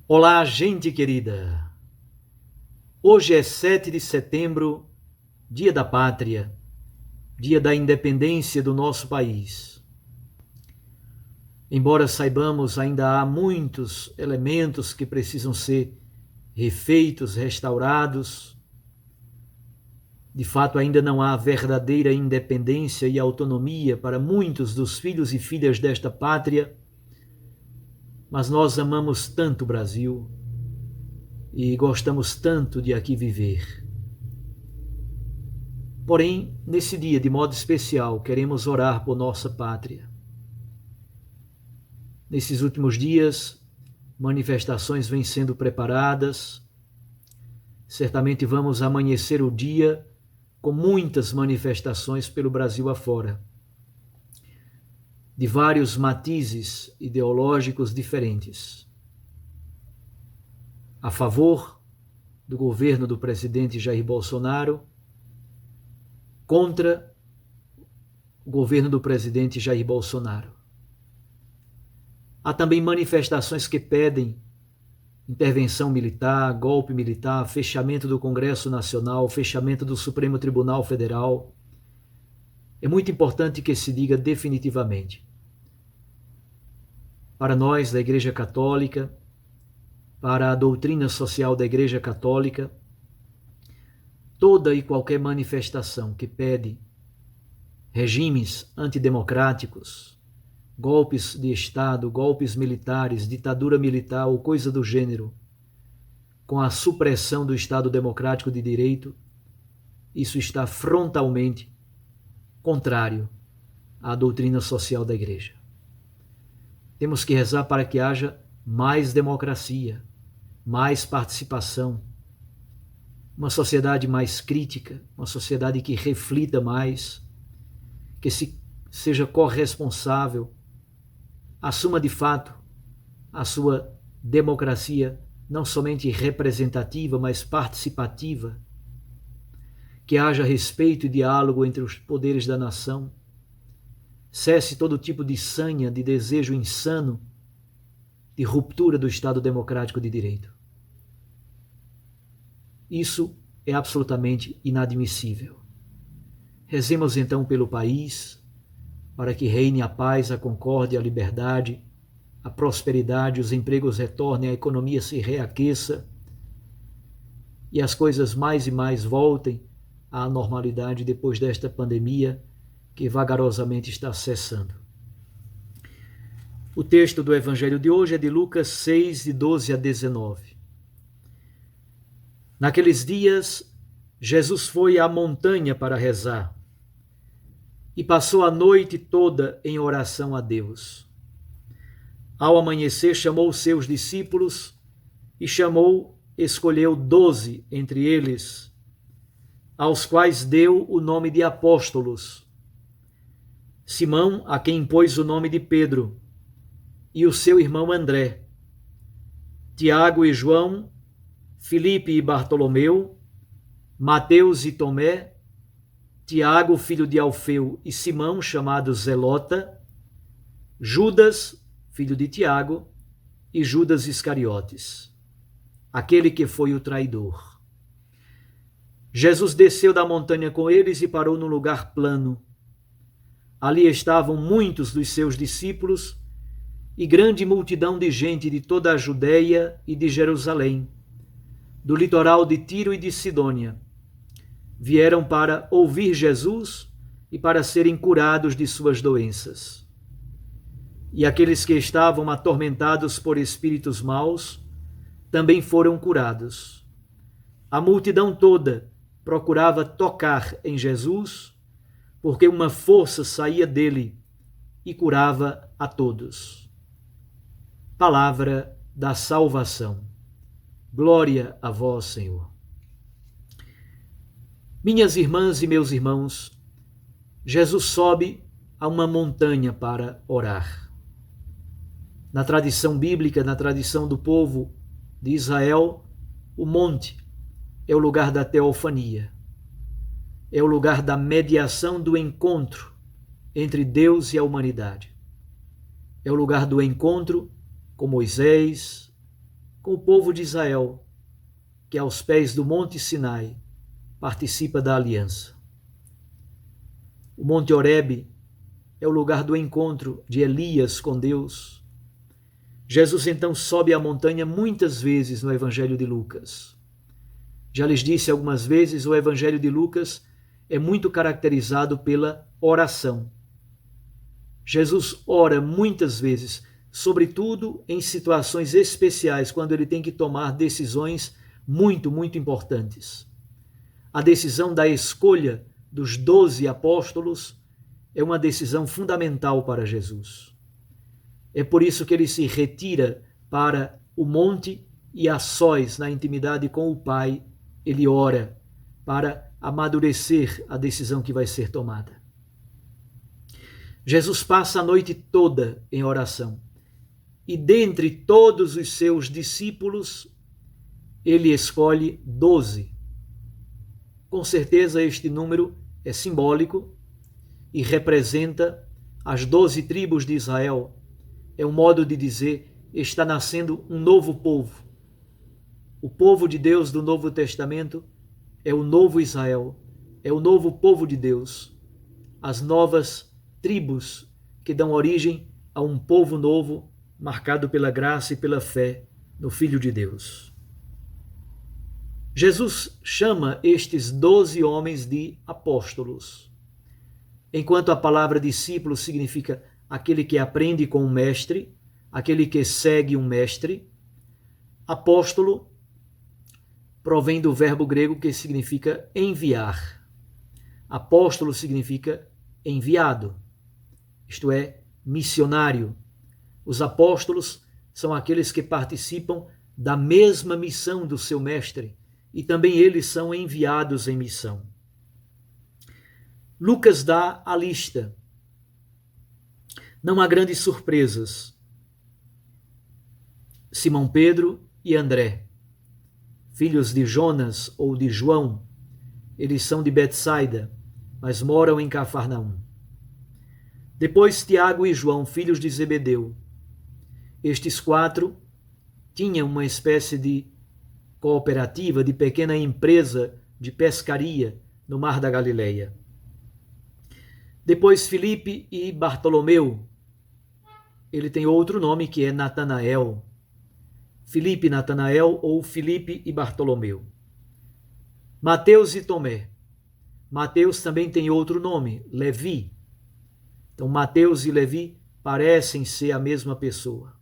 Olá, gente querida! Hoje é 7 de setembro, Dia da Pátria, Dia da Independência do nosso país. Embora saibamos, ainda há muitos elementos que precisam ser refeitos, restaurados. De fato, ainda não há verdadeira independência e autonomia para muitos dos filhos e filhas desta pátria, mas nós amamos tanto o Brasil e gostamos tanto de aqui viver. Porém, nesse dia, de modo especial, queremos orar por nossa pátria. Nesses últimos dias, manifestações vêm sendo preparadas. Certamente vamos amanhecer o dia com muitas manifestações pelo Brasil afora, de vários matizes ideológicos diferentes. A favor do governo do presidente Jair Bolsonaro, contra o governo do presidente Jair Bolsonaro. Há também manifestações que pedem intervenção militar, golpe militar, fechamento do Congresso Nacional, fechamento do Supremo Tribunal Federal. É muito importante que se diga definitivamente. Para nós, da Igreja Católica, para a doutrina social da Igreja Católica, toda e qualquer manifestação que pede regimes antidemocráticos, golpes de Estado, golpes militares, ditadura militar ou coisa do gênero, com a supressão do Estado democrático de direito, isso está frontalmente contrário à doutrina social da Igreja. Temos que rezar para que haja mais democracia, mais participação, uma sociedade mais crítica, uma sociedade que reflita mais, que seja corresponsável, assuma de fato a sua democracia não somente representativa, mas participativa, que haja respeito e diálogo entre os poderes da nação, cesse todo tipo de sanha, de desejo insano, de ruptura do Estado democrático de direito. Isso é absolutamente inadmissível. Rezemos então pelo país, para que reine a paz, a concórdia, a liberdade, a prosperidade, os empregos retornem, a economia se reaqueça e as coisas mais e mais voltem à normalidade depois desta pandemia que vagarosamente está cessando. O texto do Evangelho de hoje é de Lucas 6, de 12 a 19. Naqueles dias, Jesus foi à montanha para rezar e passou a noite toda em oração a Deus. Ao amanhecer, chamou seus discípulos e escolheu 12 entre eles, aos quais deu o nome de apóstolos: Simão, a quem pôs o nome de Pedro, e o seu irmão André, Tiago e João, Filipe e Bartolomeu, Mateus e Tomé, Tiago, filho de Alfeu, e Simão, chamado Zelota, Judas, filho de Tiago, e Judas Iscariotes, aquele que foi o traidor. Jesus desceu da montanha com eles e parou num lugar plano. Ali estavam muitos dos seus discípulos e grande multidão de gente de toda a Judeia e de Jerusalém, do litoral de Tiro e de Sidônia. Vieram para ouvir Jesus e para serem curados de suas doenças. E aqueles que estavam atormentados por espíritos maus também foram curados. A multidão toda procurava tocar em Jesus, porque uma força saía dele e curava a todos. Palavra da salvação. Glória a vós, Senhor. Minhas irmãs e meus irmãos, Jesus sobe a uma montanha para orar. Na tradição bíblica, na tradição do povo de Israel, o monte é o lugar da teofania, é o lugar da mediação do encontro entre Deus e a humanidade. É o lugar do encontro com Moisés, com o povo de Israel, que aos pés do Monte Sinai participa da aliança. O Monte Horebe é o lugar do encontro de Elias com Deus. Jesus então sobe a montanha muitas vezes no Evangelho de Lucas. Já lhes disse algumas vezes, o Evangelho de Lucas é muito caracterizado pela oração. Jesus ora muitas vezes, sobretudo em situações especiais, quando ele tem que tomar decisões muito importantes. A decisão da escolha dos 12 apóstolos é uma decisão fundamental para Jesus. É por isso que ele se retira para o monte e a sós, na intimidade com o Pai, ele ora para amadurecer a decisão que vai ser tomada. Jesus passa a noite toda em oração e dentre todos os seus discípulos, ele escolhe 12. Com certeza este número é simbólico e representa as 12 tribos de Israel. É um modo de dizer, está nascendo um novo povo. O povo de Deus do Novo Testamento é o novo Israel, é o novo povo de Deus, as novas tribos que dão origem a um povo novo, marcado pela graça e pela fé no Filho de Deus. Jesus chama estes 12 homens de apóstolos. Enquanto a palavra discípulo significa aquele que aprende com um mestre, aquele que segue um mestre, apóstolo provém do verbo grego que significa enviar. Apóstolo significa enviado, isto é, missionário. Os apóstolos são aqueles que participam da mesma missão do seu mestre e também eles são enviados em missão. Lucas dá a lista. Não há grandes surpresas. Simão Pedro e André, filhos de Jonas ou de João, eles são de Betsaida, mas moram em Cafarnaum. Depois Tiago e João, filhos de Zebedeu. Estes 4 tinham uma espécie de cooperativa, de pequena empresa de pescaria no Mar da Galileia. Depois Filipe e Bartolomeu. Ele tem outro nome que é Natanael. Filipe, Natanael ou Filipe e Bartolomeu. Mateus e Tomé. Mateus também tem outro nome, Levi. Então Mateus e Levi parecem ser a mesma pessoa.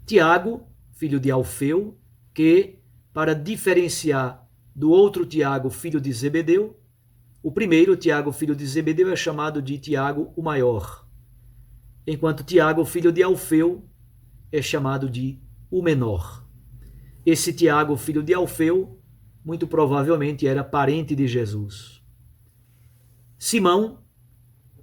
Tiago, filho de Alfeu, que, para diferenciar do outro Tiago, filho de Zebedeu, o primeiro Tiago, filho de Zebedeu, é chamado de Tiago o maior, enquanto Tiago, filho de Alfeu, é chamado de o menor. Esse Tiago, filho de Alfeu, muito provavelmente era parente de Jesus. Simão,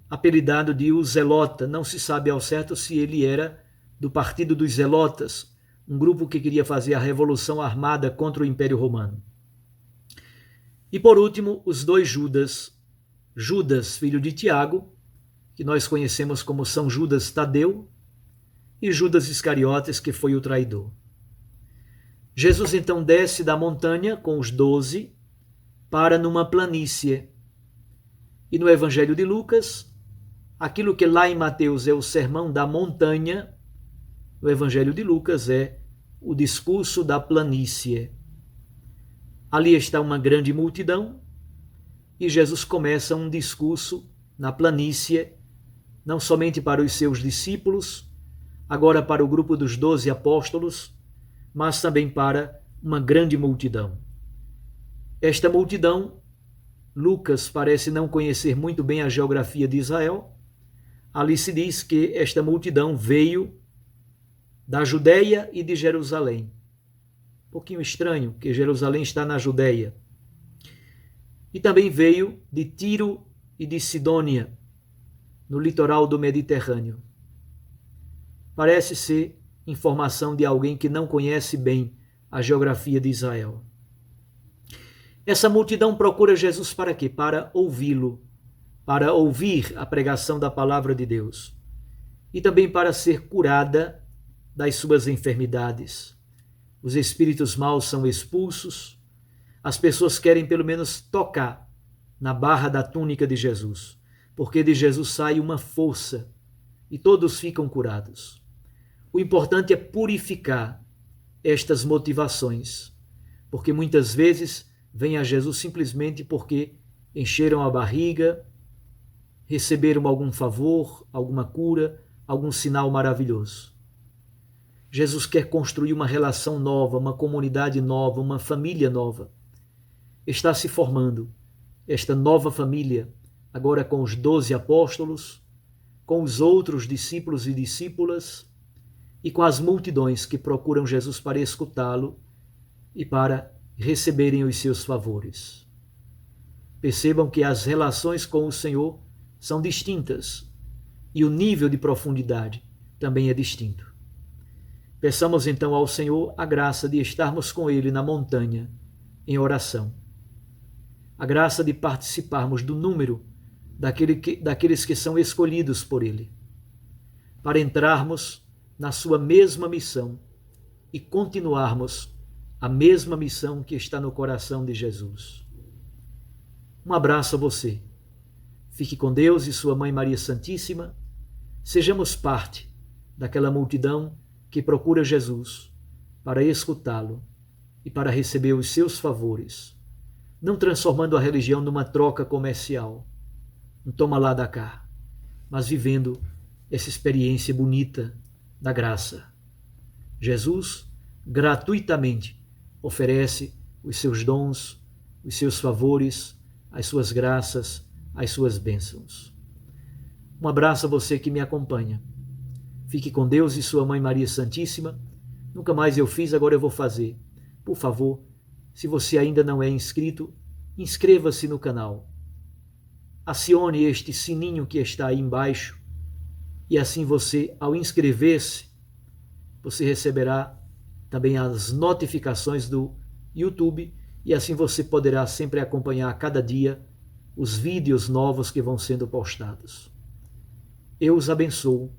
apelidado de o Zelota, não se sabe ao certo se ele era do partido dos Zelotas, um grupo que queria fazer a revolução armada contra o Império Romano. E por último, os 2 Judas. Judas, filho de Tiago, que nós conhecemos como São Judas Tadeu, e Judas Iscariotes, que foi o traidor. Jesus então desce da montanha com os 12 para numa planície. E no Evangelho de Lucas, aquilo que lá em Mateus é o sermão da montanha, no Evangelho de Lucas é o discurso da planície. Ali está uma grande multidão e Jesus começa um discurso na planície, não somente para os seus discípulos, agora para o grupo dos 12 apóstolos, mas também para uma grande multidão. Esta multidão, Lucas parece não conhecer muito bem a geografia de Israel. Ali se diz que esta multidão veio da Judeia e de Jerusalém. Um pouquinho estranho, que Jerusalém está na Judeia. E também veio de Tiro e de Sidônia, no litoral do Mediterrâneo. Parece ser informação de alguém que não conhece bem a geografia de Israel. Essa multidão procura Jesus para quê? Para ouvi-lo, para ouvir a pregação da palavra de Deus e também para ser curada das suas enfermidades. os espíritos maus são expulsos, as pessoas querem pelo menos tocar na barra da túnica de Jesus, porque de Jesus sai uma força e todos ficam curados. O importante é purificar estas motivações, porque muitas vezes vêm a Jesus simplesmente porque encheram a barriga, receberam algum favor, alguma cura, algum sinal maravilhoso. Jesus quer construir uma relação nova, uma comunidade nova, uma família nova. Está se formando esta nova família, agora com os 12 apóstolos, com os outros discípulos e discípulas e com as multidões que procuram Jesus para escutá-lo e para receberem os seus favores. Percebam que as relações com o Senhor são distintas e o nível de profundidade também é distinto. Peçamos então ao Senhor a graça de estarmos com Ele na montanha, em oração. A graça de participarmos do número daqueles que são escolhidos por Ele, para entrarmos na sua mesma missão e continuarmos a mesma missão que está no coração de Jesus. Um abraço a você. Fique com Deus e sua Mãe Maria Santíssima. Sejamos parte daquela multidão que procura Jesus para escutá-lo e para receber os seus favores, não transformando a religião numa troca comercial, um toma lá da cá, mas vivendo essa experiência bonita da graça. Jesus gratuitamente oferece os seus dons, os seus favores, as suas graças, as suas bênçãos. Um abraço a você que me acompanha. Fique com Deus e sua Mãe Maria Santíssima. Nunca mais eu fiz, agora eu vou fazer. Por favor, se você ainda não é inscrito, inscreva-se no canal. Acione este sininho que está aí embaixo e assim você, ao inscrever-se, você receberá também as notificações do YouTube e assim você poderá sempre acompanhar a cada dia os vídeos novos que vão sendo postados. Eu os abençoo,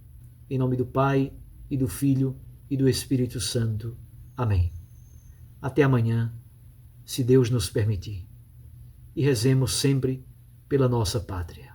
em nome do Pai, e do Filho, e do Espírito Santo. Amém. Até amanhã, se Deus nos permitir. E rezemos sempre pela nossa pátria.